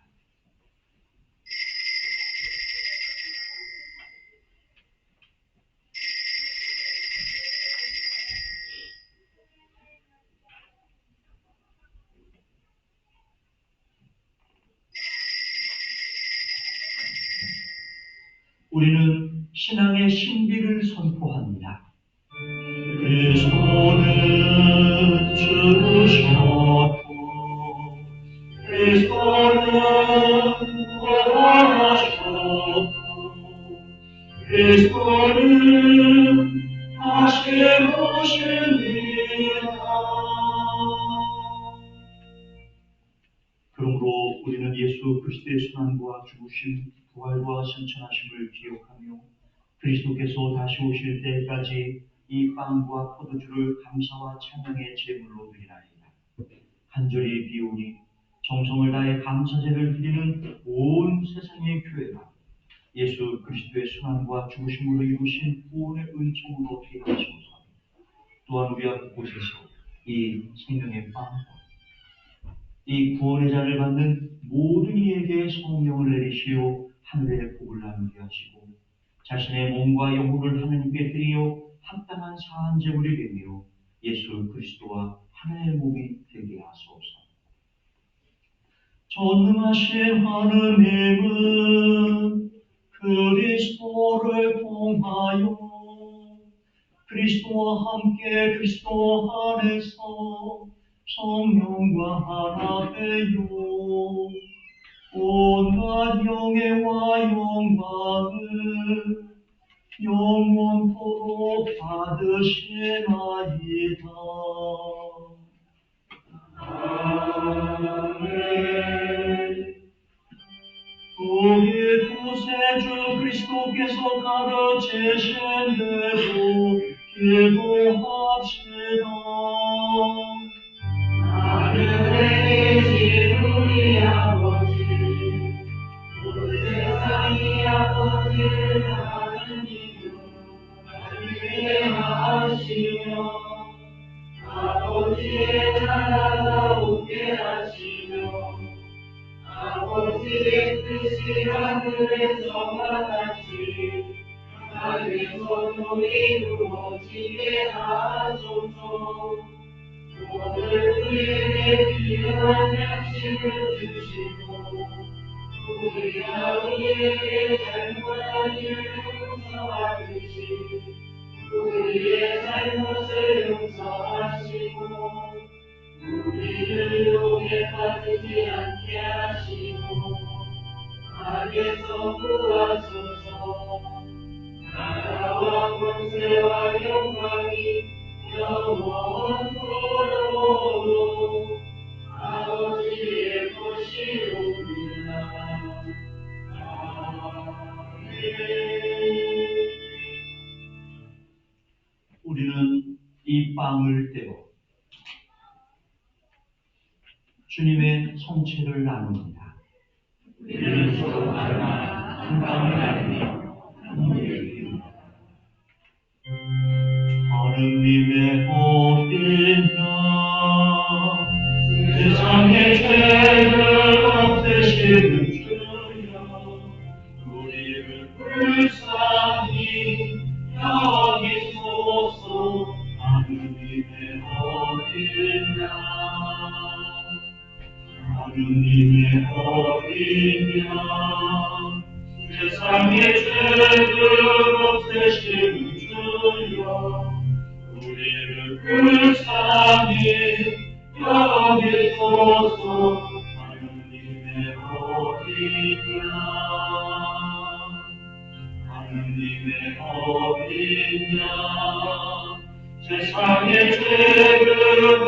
우리는 신앙의 신비를 선포합니다. 그리스도는 죽으셨고 그리스도는 부활하셨고 그리스도는 다시 오십니다. 그러므로 우리는 예수 그리스도의 순환과 죽으심, 부활과 승천하심을 기억하며 그리스도께서 다시 오실 때까지 이 빵과 포도주를 감사와 찬양의 제물로 드리나이다. 간절히 비우니 정성을 다해 감사제를 드리는 온 세상의 교회가 예수 그리스도의 순환과 죽으심으로 이루신 구원의 은총으로 되하소서. 또한 우리 앞 곳에서 이 생명의 빵과 이 구원의 잔을 받는 모든 이에게 성령을 내리시어 하늘의 복을 나누게 하시고 자신의 몸과 영혼을 하나님께 드리어 합당한 사한 제물이 되며 예수 그리스도와 하나의 몸이 되게 하소서. 전능하신 하느님은 그리스도를 통하여 그리스도와 함께 그리스도 안에서 성령과 하나 되어 온갖 영예와 영광을 영원토록 받으시나이다. 아멘. 우리 구세주 그리스도께서 가르치신 대로 기도합시다. 하늘에 계신 우리 아버지, 온 세상의 아버지 하느님을 찬양하시며 아버지의 나라가 오게 하시며 아버지의 뜻이 하늘에서와 같이 땅에서도 이루어지게 하소서. 오늘 우리에게 필요한 양식을 주시고 우리가 우리에게 잘못한 일을 용서하듯이 우리의 잘못을 용서하시고 우리를 유혹에 빠지지 않게 하시고 악에서 구하소서. 나라와 권세와 영광이 영원토록 아버지의 것이옵니다. 아멘. 우리는 이 빵을 떼어 주님의 성체를 나눕니다. 우리는 서로 하나 한 빵을 나누며 함께입니다. 하느님의 어린 양 세상의 죄를 없애시는 주여 우리를 불쌍히 여기소서. 하느님의 어린 양 하느님의 어린 양 세상의 죄를 없애시는 주여 우리를 불쌍히 여기소서. 하느님의 어린 양 하느님의 어린 양 세상의 죄를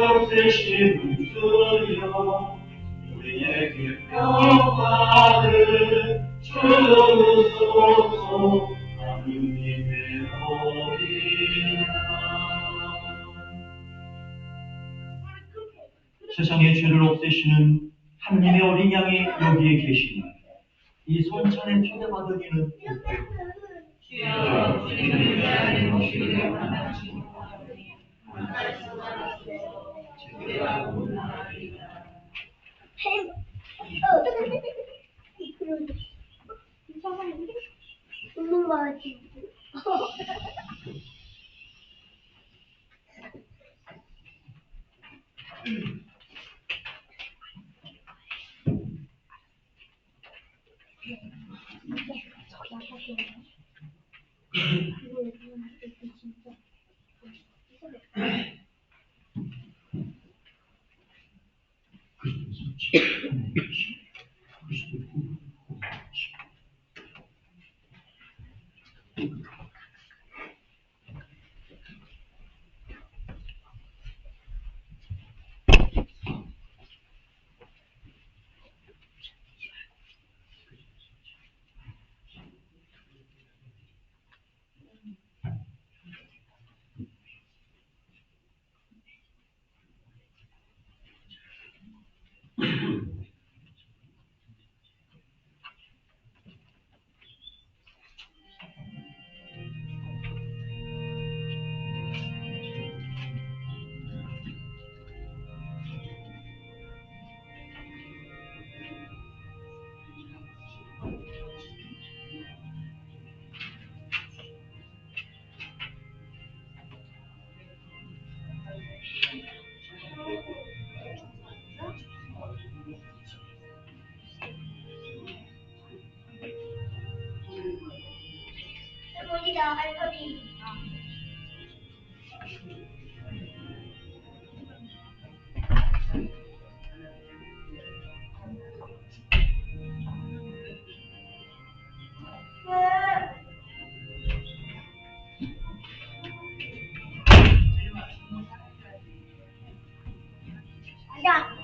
없애시는 주여 우리에게 평화를 주소서. 하느님의 어린 양 세상의 죄를 없애시는 하느님의 어린 양이 여기에 계시니 이 성찬에 초대받은 이는 누구요? 주여 주님의 자리에 모시기를 원하시니 제가 원하리이다. 웃는 거 같지? 할머니다, 할머니. 앉아.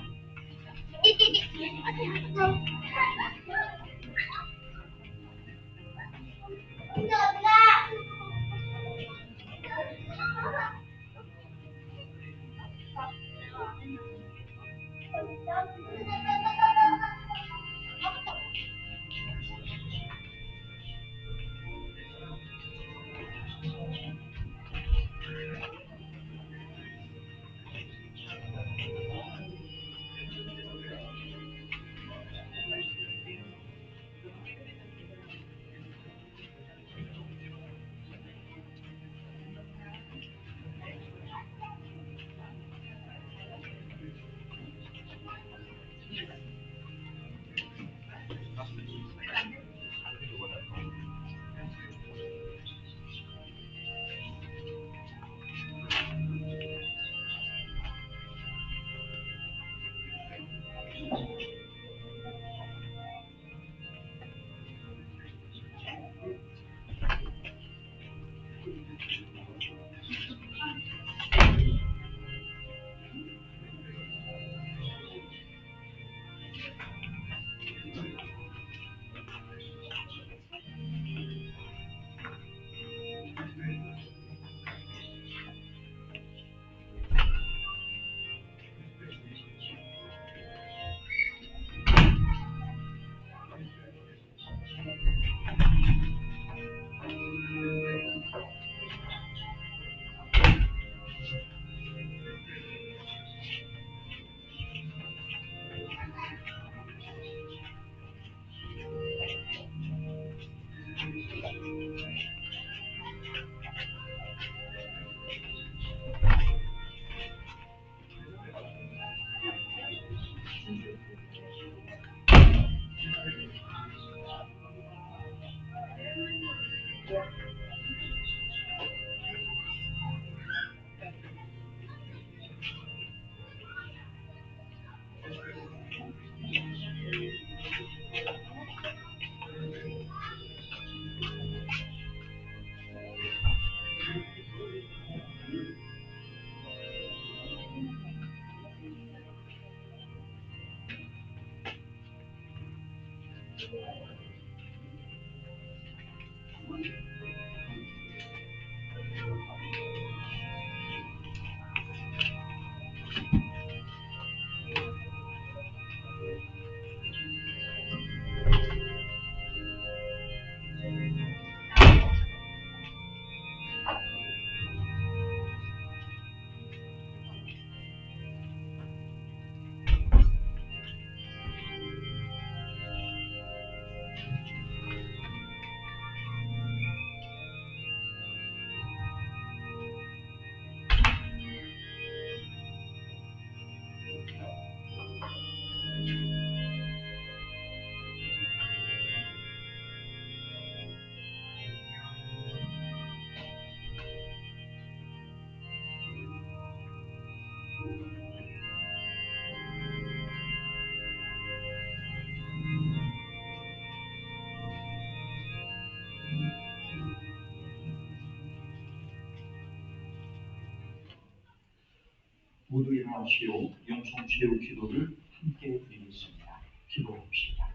모두 일어나시오. 영성체육 기도를 함께 드리겠습니다. 기도합시다.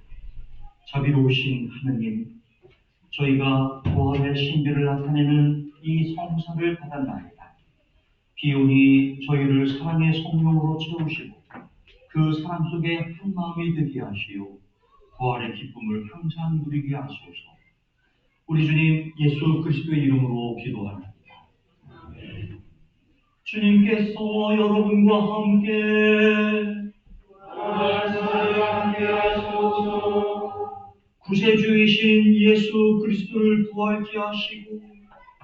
자비로우신 하느님, 저희가 부활의 신비를 나타내는 이 성사를 받았나이다. 비온이 저희를 사랑의 성령으로 채우시고 그 사랑 속에 한 마음이 되게 하시오. 부활의 기쁨을 항상 누리게 하소서. 우리 주님 예수 그리스도의 이름으로 기도합니다. 주님께서 여러분과 함께 구세주이신 예수 그리스도를 부활케 하시고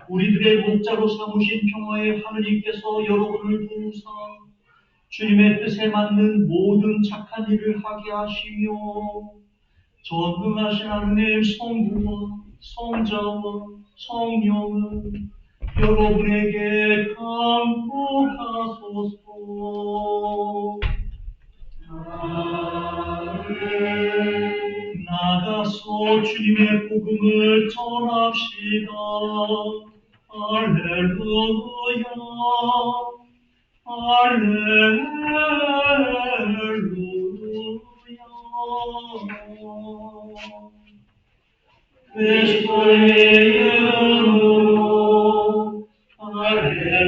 우리들의 목자로 삼으신 평화의 하느님께서 여러분을 도우사 주님의 뜻에 맞는 모든 착한 일을 하게 하시며 전능하신 하느님 성부와 성자와 성령은 여러분에게 강복하소서. 나가서 주님의 복음을 전합시다. 할렐루야, 할렐루야. 그리스도의 이름으로 할렐루야,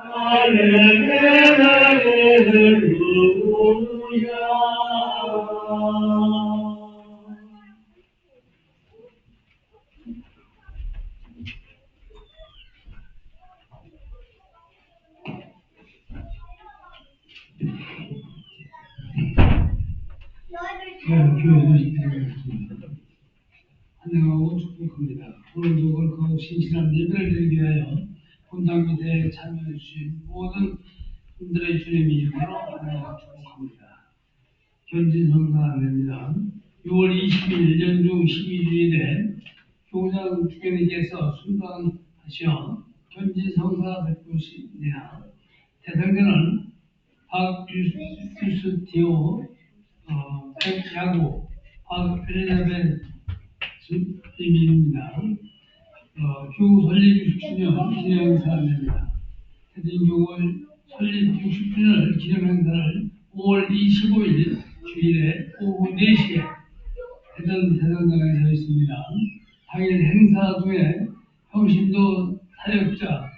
할렐루야. 교회를 이끌어가겠습니다. 환영하고 축복합니다. 오늘도 그 신실한 예배를 드리기 위하여 본당 기대에 참여해 주신 모든 분들의 주님의 이름으로 환영하고 축복합니다. 견진성사입니다. 6월 20일 연중 12주일에 교장 주교님께서 순방하셔 견진성사 베푸십니다. 대상자는 박유스티오 백야구 박엘리자벳 님입니다. 교구 설립 60주년 기념행사입니다. 대진교구 설립 60주년을 기념행사를 5월 25일 주일에 오후 4시에 대전 대성당에서 있습니다. 당일 행사 중에 평신도 사역자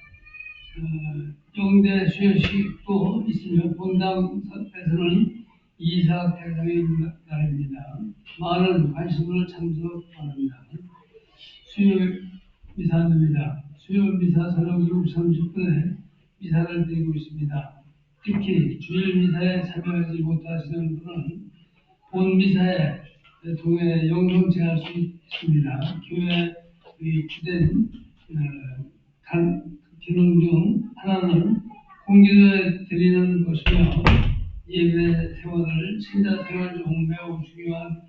영대 수여식도 있으며 본당에서는 이사 대상의 날입니다. 많은 관심을 참석 바랍니다. 수요 미사입니다. 수요 미사 저녁 7시 30분에 미사를 드리고 있습니다. 특히 주일 미사에 참여하지 못하시는 분은 본 미사에 동해 영성체할 수 있습니다. 교회의 주된 기능 중 하나는 공기도에 드리는 것이며 예배 생활을 신자 생활 중 매우 중요한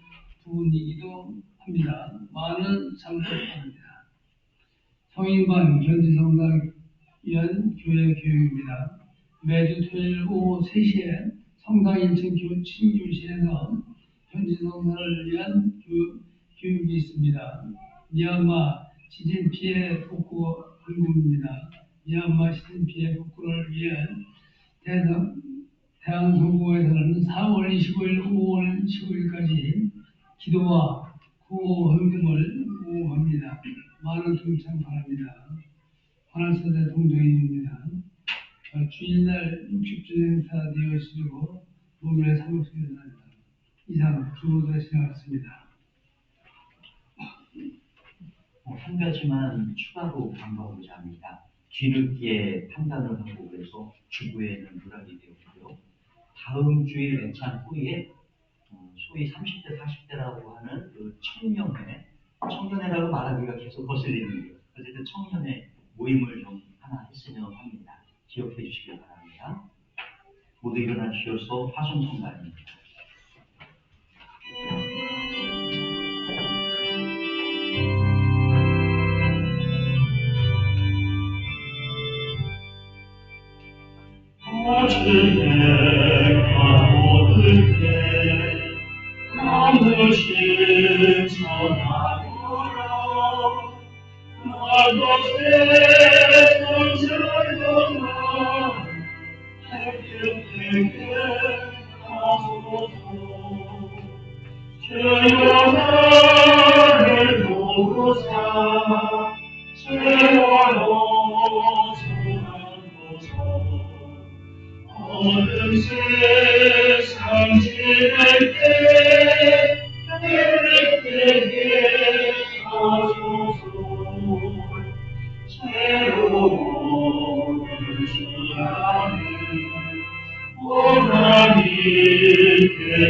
부분이기도 합니다. 많은 참석 바랍니다. 성인반 견지성당 위한 교회 교육입니다. 매주 토요일 오후 3시에 성당 1층 신교실에서 견지성사를 위한 교육이 있습니다. 미얀마 지진 피해 복구 헌금입니다. 미얀마 지진 피해 복구를 위한 대한성공회에서는 4월 25일, 5월 15일까지 기도와 구호 헌금을 모금합니다. 많은 동참 바랍니다. 관할사대 동정인입니다. 주일날 60주년 행사 되어지고 오늘의 사목수입니다. 이상 주보도에 진행했습니다. 한 가지만 추가로 강조하고자 합니다. 뒤늦게 판단을 하고 그래서 주부에는 누락이 되었고요. 다음 주일 애찬 후에 소위 30대, 40대라고 하는 그 청년회라고 말하기가 계속 거슬리는데요. 어쨌든 청년회 모임을 좀 하나 했으면 합니다. 기억해 주시길 바랍니다. 모두 일어나시어서 화성성가입니다. 주의 가보을 때 나무신 전하노라 나도 세상 살거나 햇빛에게 가소서 주여 나를 보고사 세월호 소망고서 어느 세상 지낼 때 햇빛에게 가소서 새로운 시간을 오라니께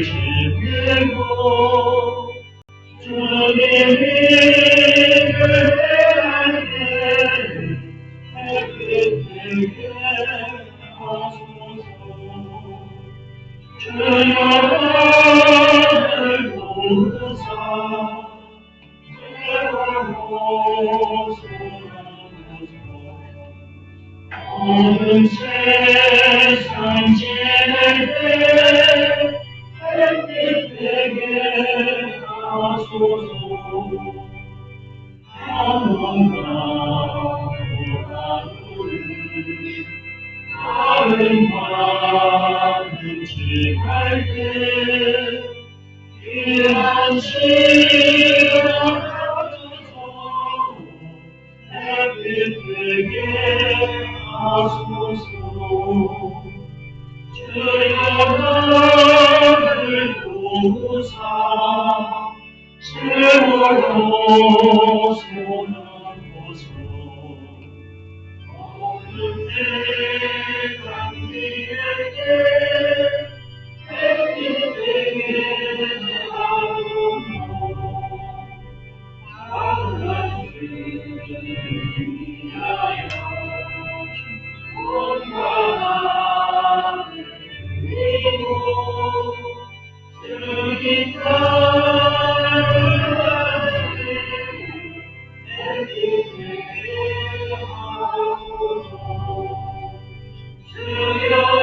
지내고 주님이 그대할 때 햇빛에게 가소서 주여 나를 보호사 세월호 소망고서 어느 세상 지낼 때 햇빛에게 가소서 한번가 보라누리 다른 많은 지갈 때 이한 시간 가져서 햇빛에게 가소서 주여 나를 보호사 세월호 소망고서 어느 세상 지낼 때 햇빛에게 가소서 위하여 온전함을 이루고 주님 나라를 햇빛에게 가소서 주여